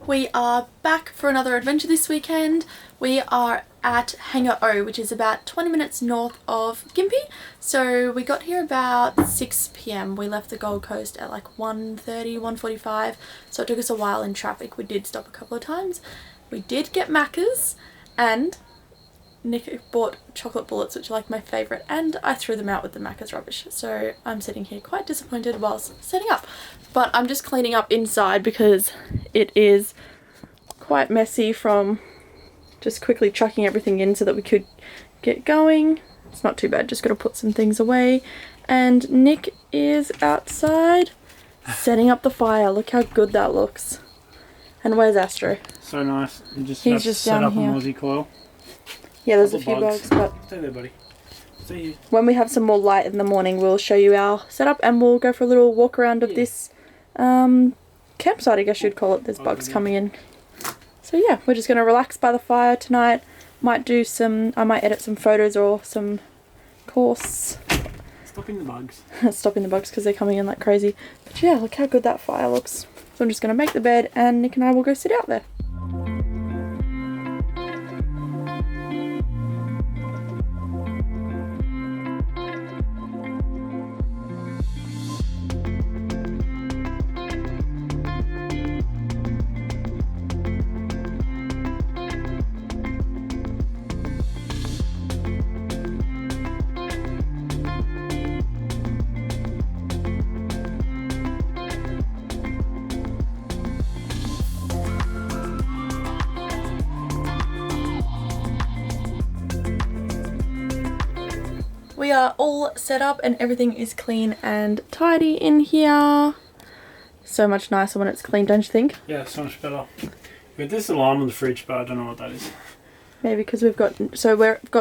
We are back for another adventure this weekend. We are at Hangar O, which is about 20 minutes north of Gympie. So we got here about 6 p.m. We left the Gold Coast at like 1:30, 1:45. So it took us a while in traffic. We did stop a couple of times. We did get Macca's and Nick bought chocolate bullets, which are like my favourite, and I threw them out with the Macca's rubbish. So I'm sitting here quite disappointed whilst setting up. But I'm just cleaning up inside because it is quite messy from just quickly chucking everything in so that we could get going. It's not too bad, just got to put some things away. And Nick is outside setting up the fire. Look how good that looks. And where's Astro? So nice. He's just set down up here. a mozzie coil. Yeah, there's a few bugs, but stay there, buddy. Stay here. When we have some more light in the morning, we'll show you our setup and we'll go for a little walk around of this campsite, I guess you'd call it. There's bugs coming in. So yeah, we're just going to relax by the fire tonight. I might edit some photos or some course. Stopping the bugs. Stopping the bugs because they're coming in like crazy. But yeah, look how good that fire looks. So I'm just going to make the bed and Nick and I will go sit out there. We are all set up and everything is clean and tidy in here. So much nicer when it's clean, don't you think? Yeah, so much better. We got this alarm on the fridge, but I don't know what that is. Maybe because we've got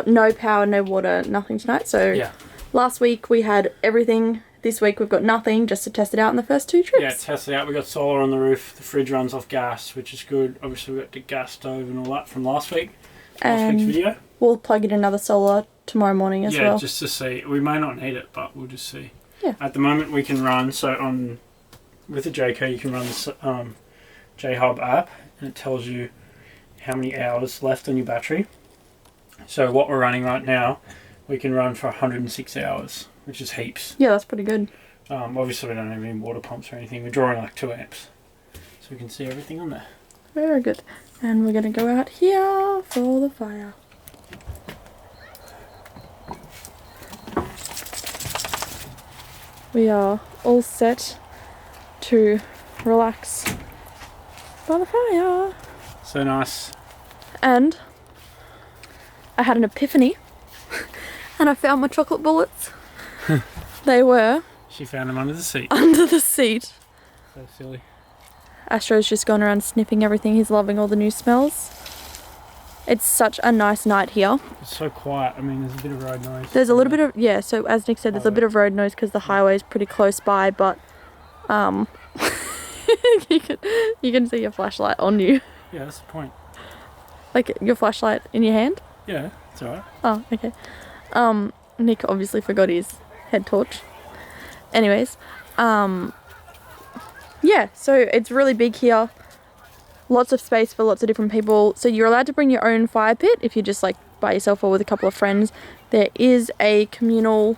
no power, no water, nothing tonight. So yeah. Last week we had everything. This week we've got nothing, just to test it out in the first 2 trips. Yeah, test it out. We got solar on the roof. The fridge runs off gas, which is good. Obviously we got the gas stove and all that from last week's video. We'll plug in another solar tomorrow morning as well. Yeah, just to see. We may not need it, but we'll just see. Yeah. At the moment we can run, with the JK you can run the J-Hub app and it tells you how many hours left on your battery. So what we're running right now, we can run for 106 hours, which is heaps. Yeah, that's pretty good. Obviously we don't have any water pumps or anything. We're drawing like 2 amps. So we can see everything on there. Very good. And we're going to go out here for the fire. We are all set to relax by the fire. So nice. And I had an epiphany and I found my chocolate bullets. They were... She found them under the seat. Under the seat. So silly. Astro's just gone around sniffing everything. He's loving all the new smells. It's such a nice night here. It's so quiet. I mean, there's a bit of road noise. There's a little bit of, yeah, so as Nick said, there's a bit of road noise because the highway is pretty close by, but you can see your flashlight on you. Yeah, that's the point. Like your flashlight in your hand? Yeah, it's alright. Oh, okay. Nick obviously forgot his head torch. Anyways, yeah, so it's really big here. Lots of space for lots of different people. So you're allowed to bring your own fire pit if you're just like by yourself or with a couple of friends. There is a communal,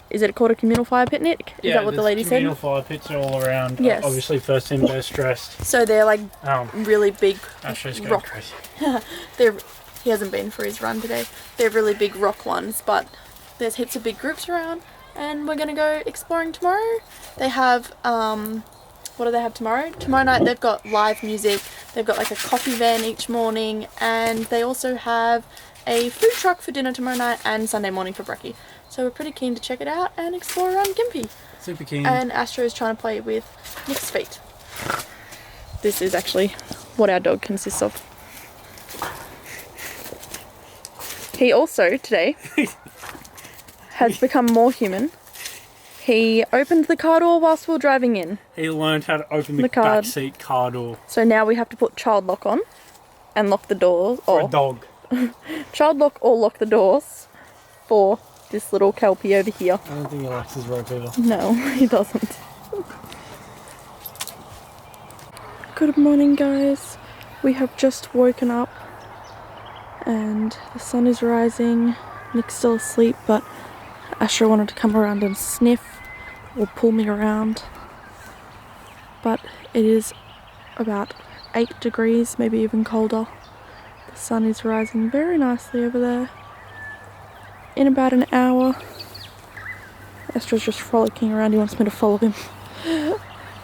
is it called a communal fire pit, Nick? Is that what the lady said? Communal fire pits are all around. Yes. Obviously first in, best dressed. So they're like really big Ashley's going rock. crazy. He hasn't been for his run today. They're really big rock ones, but there's heaps of big groups around and we're going to go exploring tomorrow. They have... what do they have tomorrow? Tomorrow night they've got live music, they've got like a coffee van each morning, and they also have a food truck for dinner tomorrow night and Sunday morning for brekkie. So we're pretty keen to check it out and explore around Gympie. Super keen. And Astro is trying to play with Nick's feet. This is actually what our dog consists of. He also, today, has become more human. He opened the car door whilst we were driving in. He learned how to open the back seat car door. So now we have to put child lock on and lock the doors. For a dog. Child lock or lock the doors for this little kelpie over here. I don't think he likes his rope either. No, he doesn't. Good morning, guys. We have just woken up and the sun is rising. Nick's still asleep, but Asher wanted to come around and sniff or pull me around. But it is about 8 degrees, maybe even colder. The sun is rising very nicely over there. In about an hour, Astra's just frolicking around, he wants me to follow him.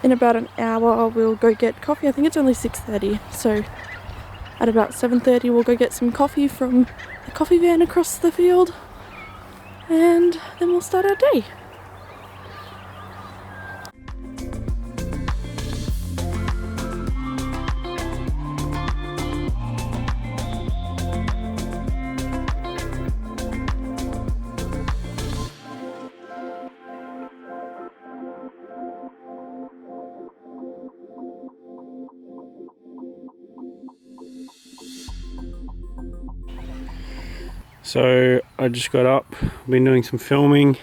In about an hour we'll go get coffee. I think it's only 6:30, so at about 7:30 we'll go get some coffee from the coffee van across the field, and then we'll start our day. So I just got up, been doing some filming,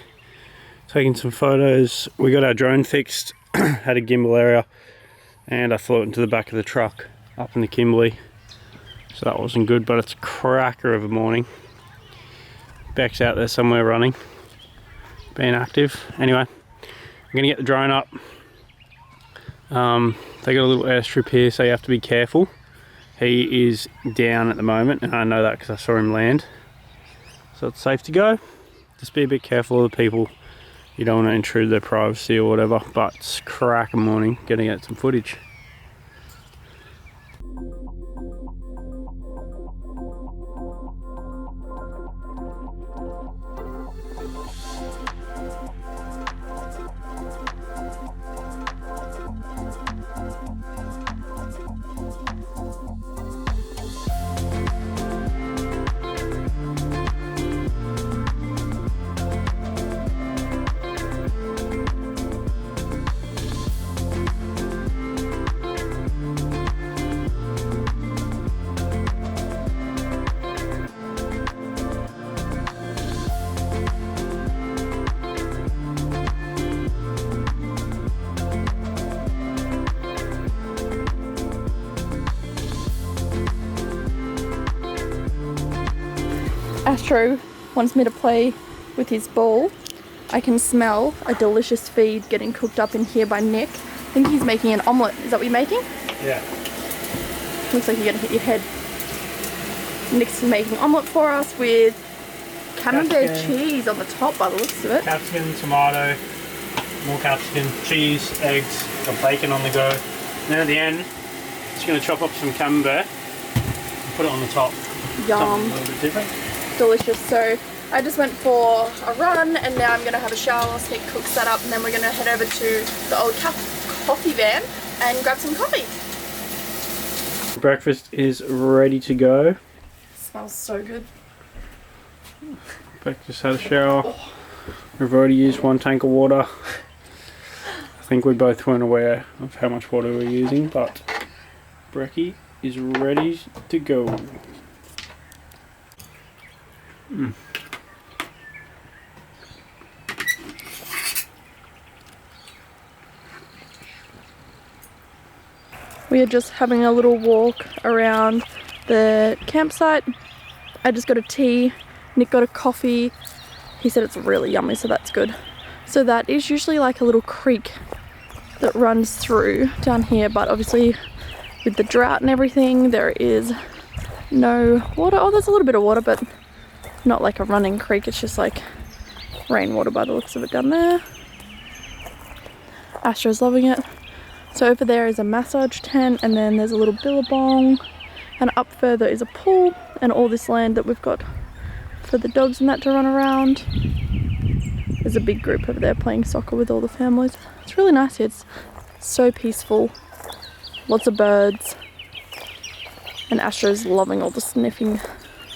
taking some photos. We got our drone fixed, had a gimbal area, and I flew it into the back of the truck up in the Kimberley. So that wasn't good, but it's a cracker of a morning. Beck's out there somewhere running, being active. Anyway, I'm gonna get the drone up. They got a little airstrip here, so you have to be careful. He is down at the moment, and I know that because I saw him land. So it's safe to go. Just be a bit careful of the people. You don't want to intrude their privacy or whatever, but it's crack a morning getting get some footage. Astro wants me to play with his ball. I can smell a delicious feed getting cooked up in here by Nick. I think he's making an omelette. Is that what you're making? Yeah. Looks like you're gonna hit your head. Nick's making omelette for us with camembert cheese on the top by the looks of it. Capsicum, tomato, more capsicum, cheese, eggs, got bacon on the go. And then at the end, just gonna chop up some camembert and put it on the top. Yum. Something a little bit different. Delicious. So I just went for a run and now I'm gonna have a shower whilst Nick cooks that up, and then we're gonna head over to the old coffee van and grab some coffee. Breakfast is ready to go. Smells so good. Beck just had a shower. We've already used 1 tank of water. I think we both weren't aware of how much water we were using, but Brekkie is ready to go. We are just having a little walk around the campsite. I just got a tea, Nick got a coffee. He said it's really yummy, so that's good. So that is usually like a little creek that runs through down here, but obviously with the drought and everything there is no water. Oh, there's a little bit of water, but not like a running creek, it's just like rainwater by the looks of it down there. Astro's loving it. So over there is a massage tent, and then there's a little billabong, and up further is a pool and all this land that we've got for the dogs and that to run around. There's a big group over there playing soccer with all the families. It's really nice here. It's so peaceful. Lots of birds. And Astro's loving all the sniffing,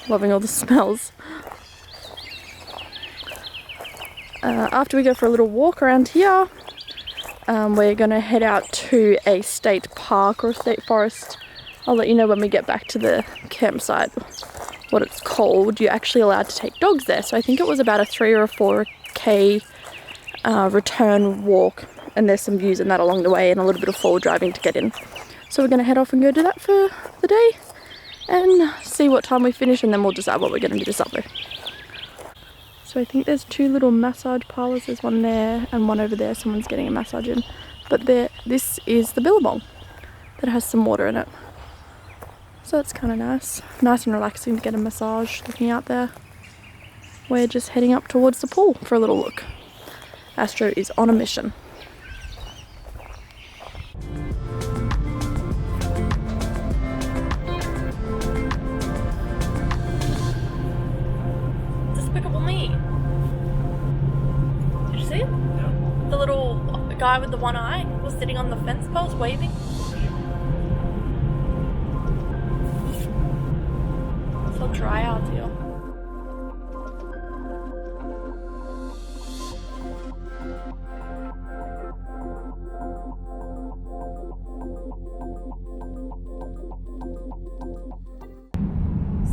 loving all the smells. After we go for a little walk around here, we're going to head out to a state park or a state forest. I'll let you know when we get back to the campsite what it's called. You're actually allowed to take dogs there, so I think it was about a 3 or a 4k return walk, and there's some views and that along the way and a little bit of forward driving to get in. So we're going to head off and go do that for the day and see what time we finish, and then we'll decide what we're going to do this supper. So I think there's two little massage parlours. There's one there and one over there. Someone's getting a massage in. But this is the billabong that has some water in it. So it's kind of nice. Nice and relaxing to get a massage looking out there. We're just heading up towards the pool for a little look. Astro is on a mission. Despicable Me. Did you see it? Yeah. The little guy with the one eye was sitting on the fence post waving. It's so dry out here.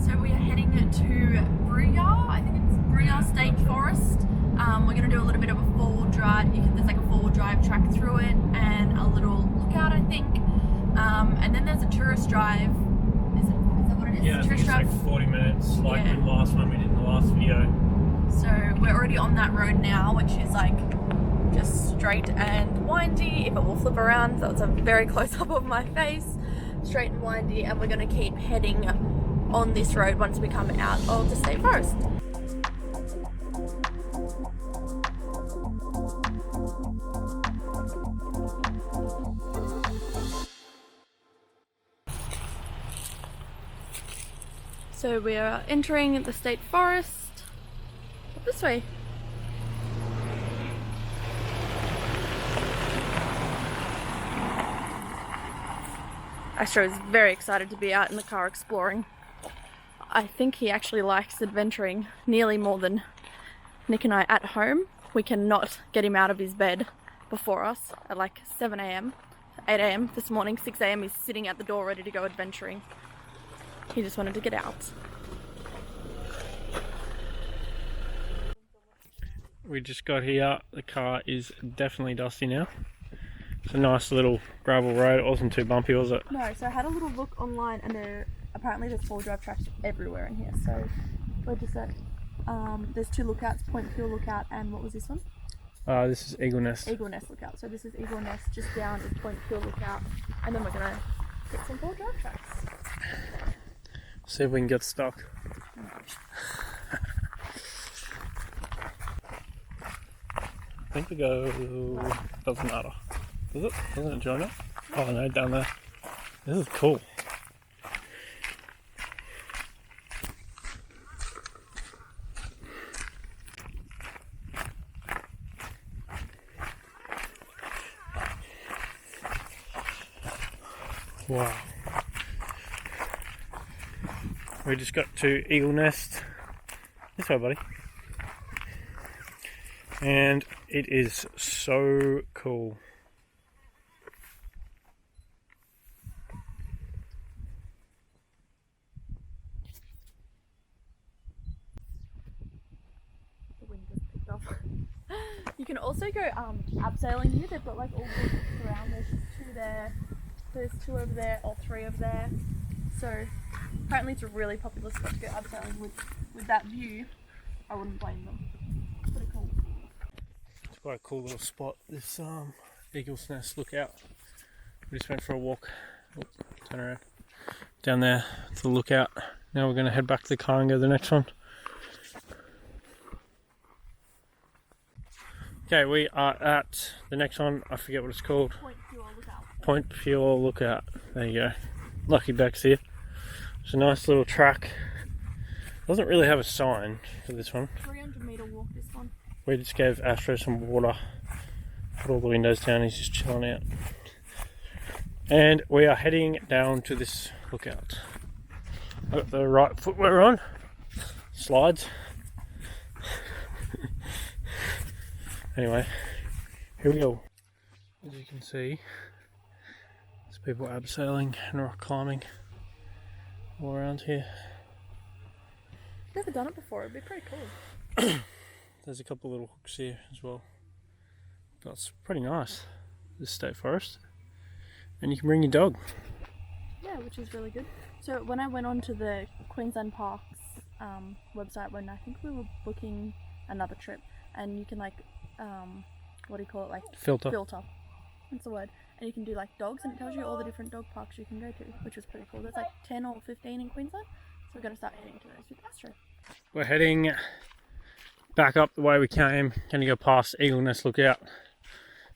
So we are heading to Brooyar. I think it's Brooyar State Forest. We're going to do a little bit of a four-wheel drive. There's like a four-wheel drive track through it and a little lookout, I think. And then there's a tourist drive. Is that what it is? Yeah, I think it's like 40 minutes, like the last one we did in the last video. So we're already on that road now, which is like just straight and windy. If it will flip around, that was a very close up of my face. Straight and windy, and we're going to keep heading on this road once we come out of the state forest. So we are entering the state forest. This way. Astro is very excited to be out in the car exploring. I think he actually likes adventuring nearly more than Nick and I at home. We cannot get him out of his bed before us at like 7 AM, 8 AM this morning. 6 AM he's sitting at the door ready to go adventuring. He just wanted to get out. We just got here. The car is definitely dusty now. It's a nice little gravel road. It wasn't too bumpy, was it? No, so I had a little look online, and apparently there's four drive tracks everywhere in here. So we're just at, there's two lookouts, Point Pure Lookout, and what was this one? This is Eagle Nest. Eagle Nest Lookout. So this is Eagle Nest, just down is Point Pure Lookout, and then we're going to get some four drive tracks. See if we can get stuck. I think we go, doesn't matter. Does it? Doesn't it join up? Oh no, down there. This is cool. Wow. We just got to Eagle Nest. This way, buddy. And it is so cool. The wind just picked up. You can also go abseiling here. They've got like all the books around. There's just two there. There's two over there, or three over there. So apparently it's a really popular spot to go abseiling with that view. I wouldn't blame them. Pretty cool. It's quite a cool little spot, this Eagle's Nest lookout. We just went for a walk. Oh, turn around. Down there to the lookout. Now we're going to head back to the car and go to the next one. Okay, we are at the next one. I forget what it's called. Point Pure Lookout. Point Pure Lookout. There you go. Lucky Beck's here. It's a nice little track. Doesn't really have a sign for this one. 300-meter walk, this one. We just gave Astro some water. Put all the windows down. He's just chilling out. And we are heading down to this lookout. Got the right footwear on. Slides. Anyway, here we go. As you can see, there's people abseiling and rock climbing all around here. Never done it before. It'd be pretty cool. There's a couple little hooks here as well. That's pretty nice. This state forest. And you can bring your dog. Yeah, which is really good. So when I went onto the Queensland Parks website when I think we were booking another trip, and you can like, what do you call it, like Filter. That's the word. And you can do like dogs, and it tells you all the different dog parks you can go to, which was pretty cool. There's like 10 or 15 in Queensland, so we're going to start heading to those with Astro. We're heading back up the way we came. Going to go past Eagle Nest Lookout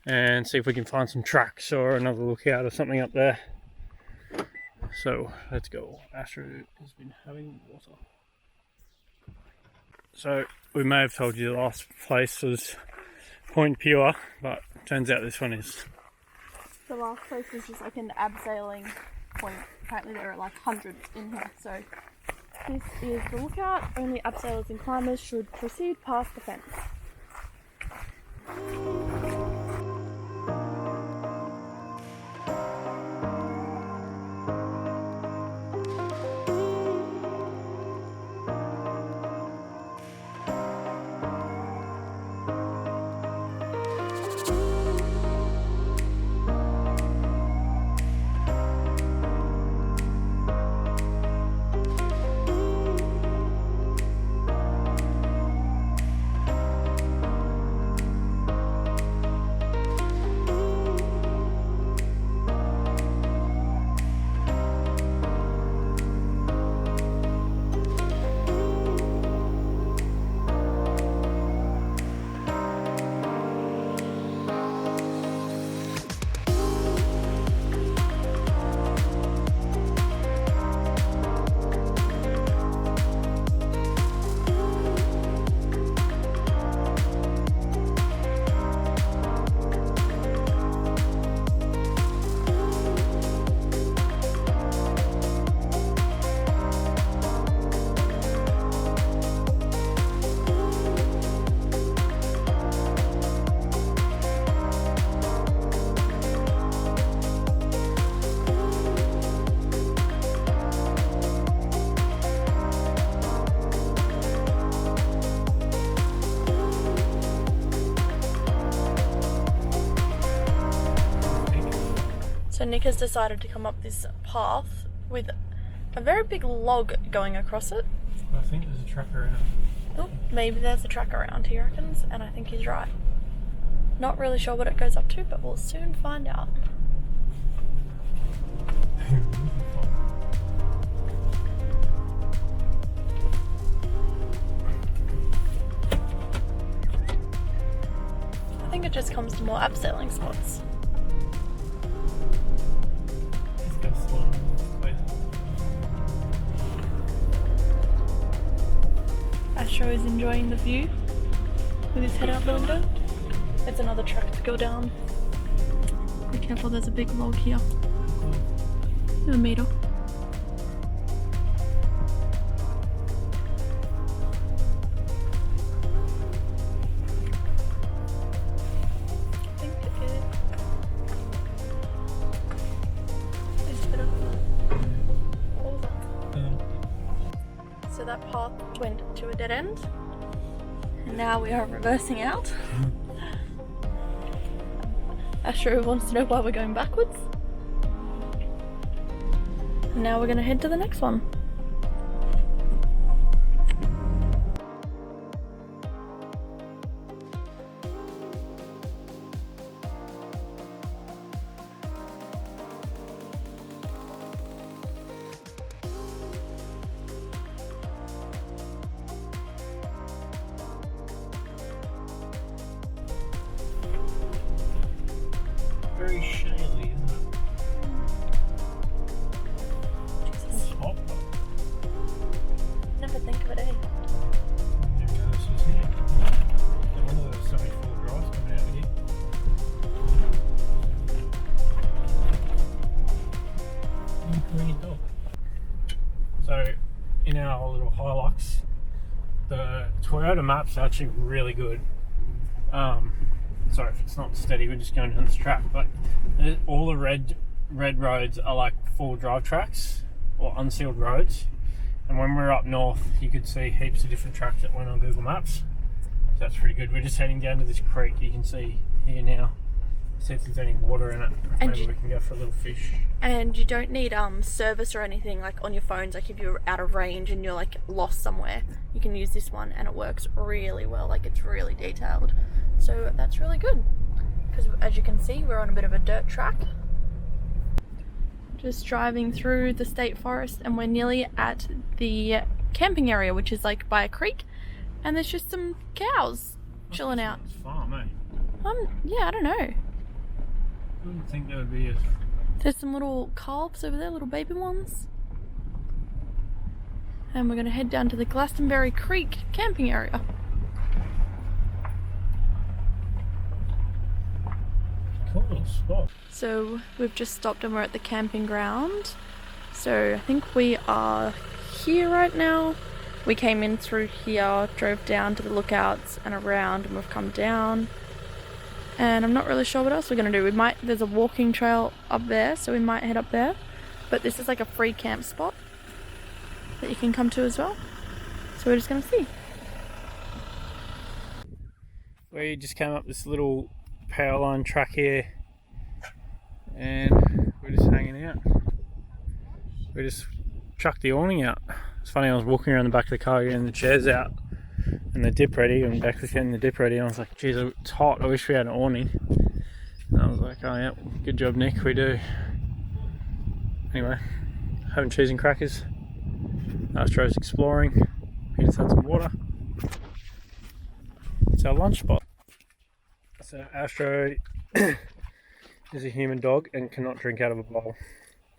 and see if we can find some tracks or another lookout or something up there. So let's go. Astro has been having water. So we may have told you the last place was Point Pure, but turns out this one is. The last place was just like an abseiling point. Apparently there are like hundreds in here. So this is the lookout. Only abseilers and climbers should proceed past the fence. So Nick has decided to come up this path with a very big log going across it. I think there's a track around. Oh, maybe there's a track around, he reckons, and I think he's right. Not really sure what it goes up to, but we'll soon find out. I think it just comes to more abseiling spots. Astro is enjoying the view with his head out the window. It's another track to go down. Be careful, there's a big log here. A meter. I think it is a bit of So that path went to a dead end, and now we are reversing out. Astro wants to know why we're going backwards. And now we're going to head to the next one. Very shaly, isn't it? It's hot. Never think of it, eh? Never know this was here. One of those 74 drives coming out of here. Bring your dog. So, in our little Hilux, the Toyota map's actually really good. Sorry if it's not steady, we're just going down this track, but all the red roads are like full drive tracks or unsealed roads, and when we're up north you could see heaps of different tracks that went on Google Maps, so that's pretty good. We're just heading down to this creek you can see here now. See if there's any water in it. And Maybe we can go for a little fish. And you don't need service or anything like on your phones. Like if you're out of range and you're like lost somewhere, you can use this one and it works really well. Like it's really detailed, so that's really good. Because as you can see, we're on a bit of a dirt track. Just driving through the state forest, and we're nearly at the camping area, which is like by a creek, and there's just some cows chilling out. It's farm, eh? Yeah, I don't know. I wouldn't think there would be a... There's some little calves over there, little baby ones. And we're going to head down to the Glastonbury Creek camping area. Cool little spot. So we've just stopped and we're at the camping ground. So I think we are here right now. We came in through here, drove down to the lookouts and around, and we've come down. And I'm not really sure what else we're going to do. There's a walking trail up there, so we might head up there. But this is like a free camp spot that you can come to as well. So we're just going to see. We just came up this little power line track here, and we're just hanging out. We just chucked the awning out. It's funny, I was walking around the back of the car getting the chairs out and the dip ready, and back was getting the dip ready, and I was like, geez, it's hot, I wish we had an awning. And I was like, oh yeah, good job Nick, we do. Anyway, having cheese and crackers. Astro's exploring. He just had some water. It's our lunch spot. So Astro is a human dog and cannot drink out of a bottle.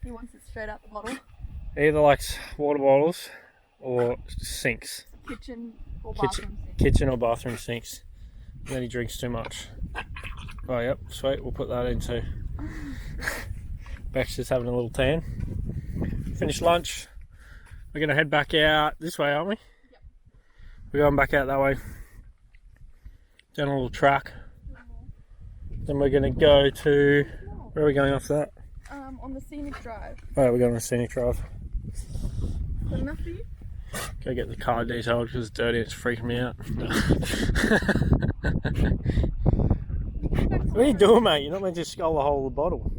He wants it straight out the bottle. He either likes water bottles or sinks. Kitchen or bathroom sinks. Kitchen or bathroom sinks. And then he drinks too much. Oh yep, sweet, we'll put that in too. Beck's just having a little tan. Finished lunch. We're going to head back out this way, aren't we? Yep. We're going back out that way. Down a little track. Then we're going to go to... Where are we going after that? On the scenic drive. Alright, we're going on the scenic drive. Is that enough for you? Go get the car detailed because it's dirty, it's freaking me out. What are you doing, mate? You're not meant to scull the whole of the bottle.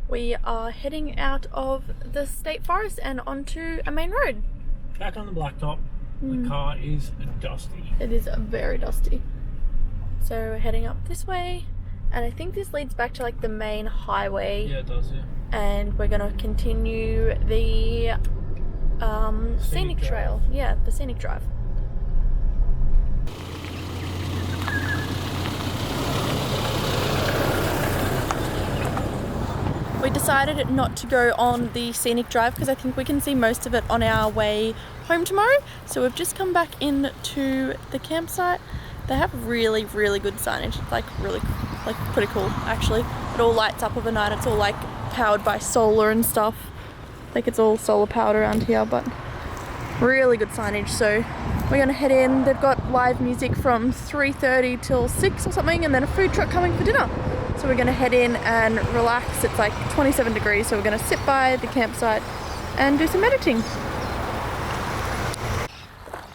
We are heading out of the state forest and onto a main road. Back on the blacktop. The car is dusty. It is very dusty. So we're heading up this way, and I think this leads back to like the main highway. Yeah, it does, yeah. And we're gonna continue the scenic trail. Yeah, the scenic drive. We decided not to go on the scenic drive because I think we can see most of it on our way home tomorrow. So we've just come back into the campsite. They have really, really good signage. It's like really, like pretty cool actually. It all lights up overnight. It's all like powered by solar and stuff. Like it's all solar powered around here, but really good signage. So we're gonna head in. They've got live music from 3:30 till 6 or something, and then a food truck coming for dinner. So we're gonna head in and relax. It's like 27 degrees, so we're gonna sit by the campsite and do some editing.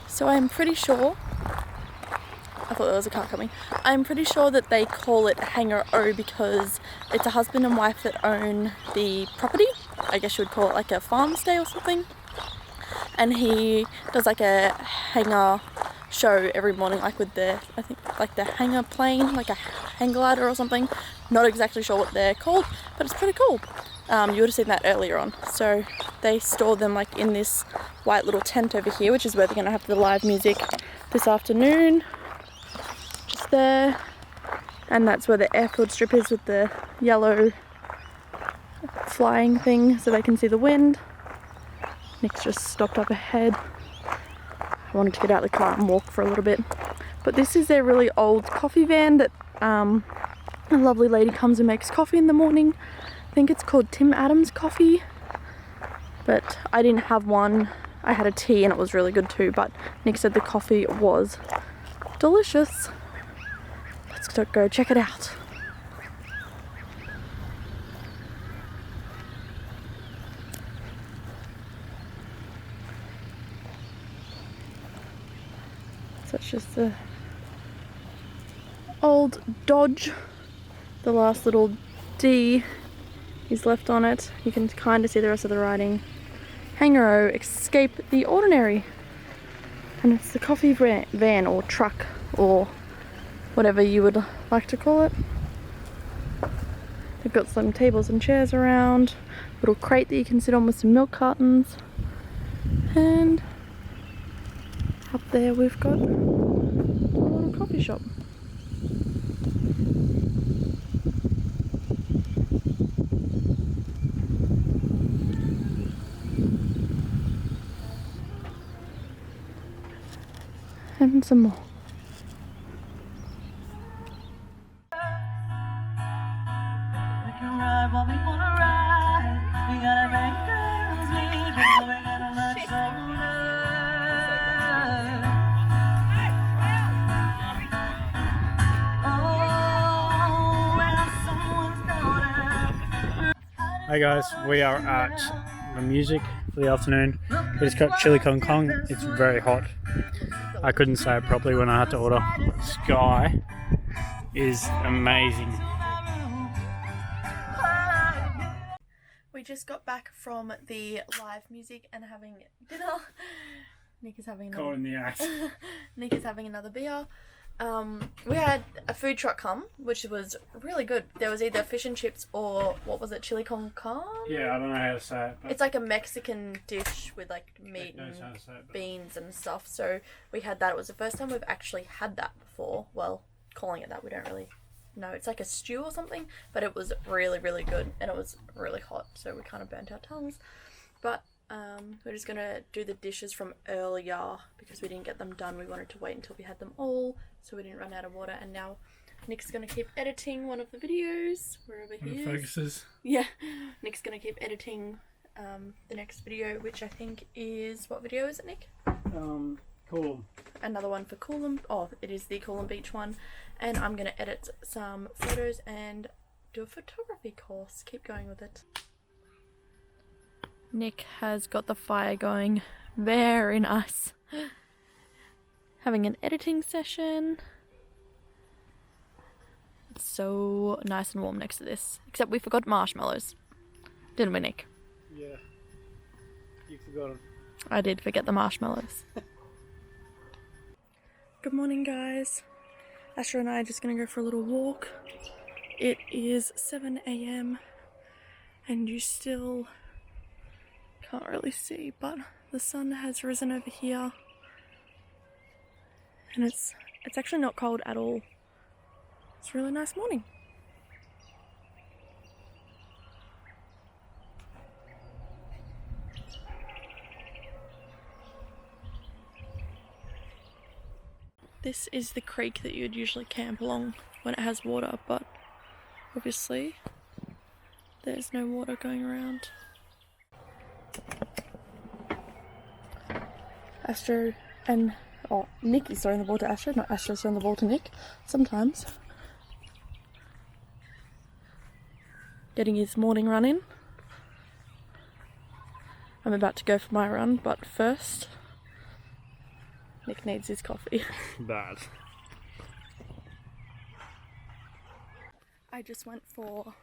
So I'm pretty sure, I thought there was a car coming. I'm pretty sure that they call it Hangar O because it's a husband and wife that own the property. I guess you would call it like a farm stay or something. And he does like a hangar show every morning, like with the, I think like the hangar plane, like a hang glider or something. Not exactly sure what they're called, but it's pretty cool. You would have seen that earlier on. So they store them like in this white little tent over here, which is where they're going to have the live music. this afternoon, just there, and that's where the airfield strip is with the yellow flying thing so they can see the wind. Nick's just stopped up ahead. I wanted to get out of the car and walk for a little bit. But this is their really old coffee van that a lovely lady comes and makes coffee in the morning. I think it's called Tim Adams Coffee, but I didn't have one. I had a tea and it was really good too, but Nick said the coffee was delicious. Let's go check it out. So it's just the old Dodge. The last little D is left on it. You can kind of see the rest of the writing. Hangar O, escape the ordinary. And it's the coffee van or truck or whatever you would like to call it. They've got some tables and chairs around, little crate that you can sit on with some milk cartons, and up there we've got a little coffee shop. And some more. Hi guys, we are at the music for the afternoon. We just got chili con con. It's very hot. I couldn't say it properly when I had to order. Sky is amazing. We just got back from the live music and having dinner. Nick is having Caught in the act. Nick is having another beer. We had a food truck come, which was really good. There was either fish and chips or, what was it, chili con carne? Yeah, I don't know how to say it. But it's like a Mexican dish with like meat and beans and stuff. So we had that. It was the first time we've actually had that before. Well, calling it that, we don't really know. It's like a stew or something, but it was really, really good and it was really hot. So we kind of burnt our tongues. But we're just gonna do the dishes from earlier because we didn't get them done. We wanted to wait until we had them all so we didn't run out of water. And now Nick's gonna keep editing one of the videos wherever he is. Focuses. Yeah, Nick's gonna keep editing the next video, which I think is, what video is it, Nick? Cool. Another one for Coolum. Oh, it is the Coolum Beach one. And I'm gonna edit some photos and do a photography course. Keep going with it. Nick has got the fire going. Very nice. Having an editing session. It's so nice and warm next to this. Except we forgot marshmallows. Didn't we, Nick? Yeah. You forgot them. I did forget the marshmallows. Good morning, guys. Asher and I are just going to go for a little walk. It is 7 AM and you still can't really see, but the sun has risen over here and it's actually not cold at all. It's a really nice morning. This is the creek that you'd usually camp along when it has water, but obviously there's no water going around. Astro and Nick is throwing the ball to Astro, not Astro throwing the ball to Nick. Sometimes. Getting his morning run in. I'm about to go for my run, but first Nick needs his coffee. Bad. I just went for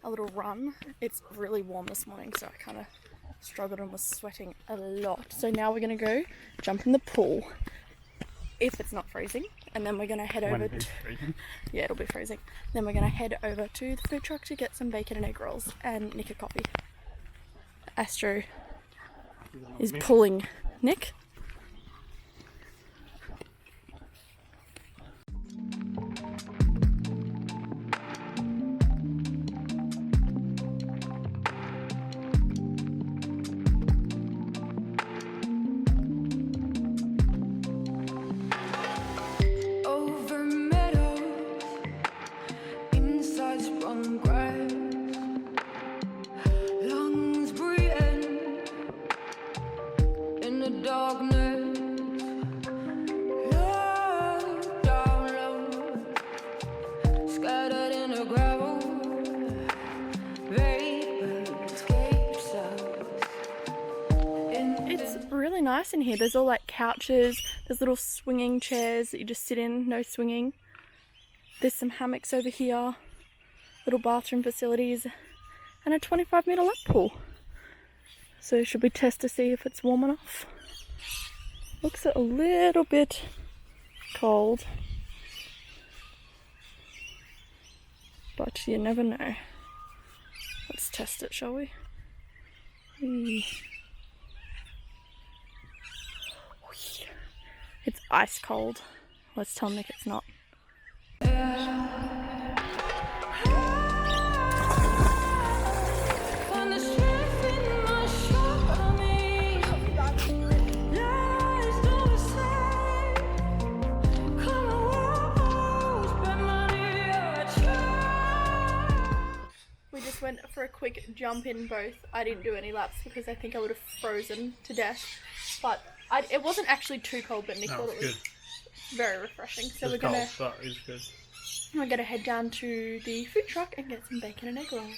a little run. It's really warm this morning, so I kind of struggled and was sweating a lot. So now we're going to go jump in the pool, if it's not freezing, and then we're going to head over to... Yeah, it'll be freezing. Then we're going to head over to the food truck to get some bacon and egg rolls and Nick a coffee. Astro is pulling Nick. nice in here. There's all like couches, there's little swinging chairs that you just sit in, no swinging. There's some hammocks over here, little bathroom facilities, and a 25-metre lap pool. So should we test to see if it's warm enough? Looks a little bit cold, but you never know. Let's test it, shall we? It's ice cold. Let's tell Nick it's not. We just went for a quick jump in both. I didn't do any laps because I think I would have frozen to death. But it wasn't actually too cold, but Nick thought it was very refreshing. So we're gonna head down to the food truck and get some bacon and egg rolls.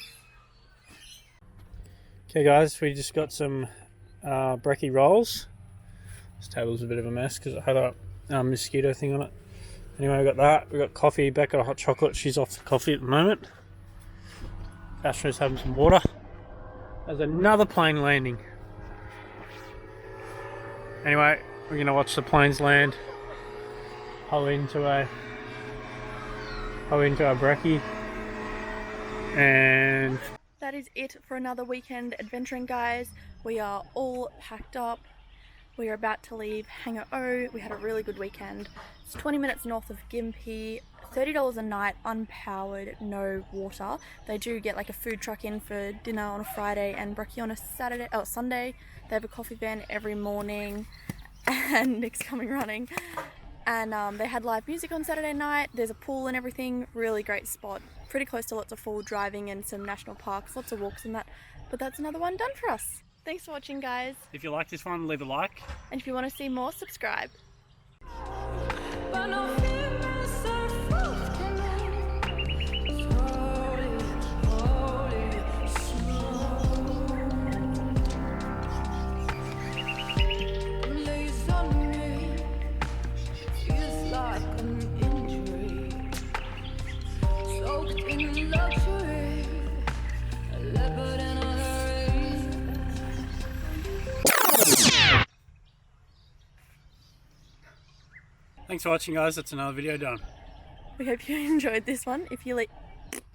Okay guys, we just got some brekkie rolls. This table's a bit of a mess because it had a mosquito thing on it. Anyway, we got that. We got coffee. Beck got a hot chocolate. She's off the coffee at the moment. Astro's having some water. There's another plane landing. Anyway, we're going to watch the planes land. Hoe into our brekkie. And that is it for another weekend adventuring, guys. We are all packed up. We are about to leave Hangar O. We had a really good weekend. It's 20 minutes north of Gympie. $30 a night, unpowered, no water. They do get like a food truck in for dinner on a Friday and brekkie on a Sunday. They have a coffee van every morning, and Nick's coming running. And they had live music on Saturday night. There's a pool and everything. Really great spot. Pretty close to lots of forward driving and some national parks, lots of walks and that. But that's another one done for us. Thanks for watching, guys. if you like this one, leave a like. And if you want to see more, subscribe. Thanks for watching, guys. That's another video done. We hope you enjoyed this one. If you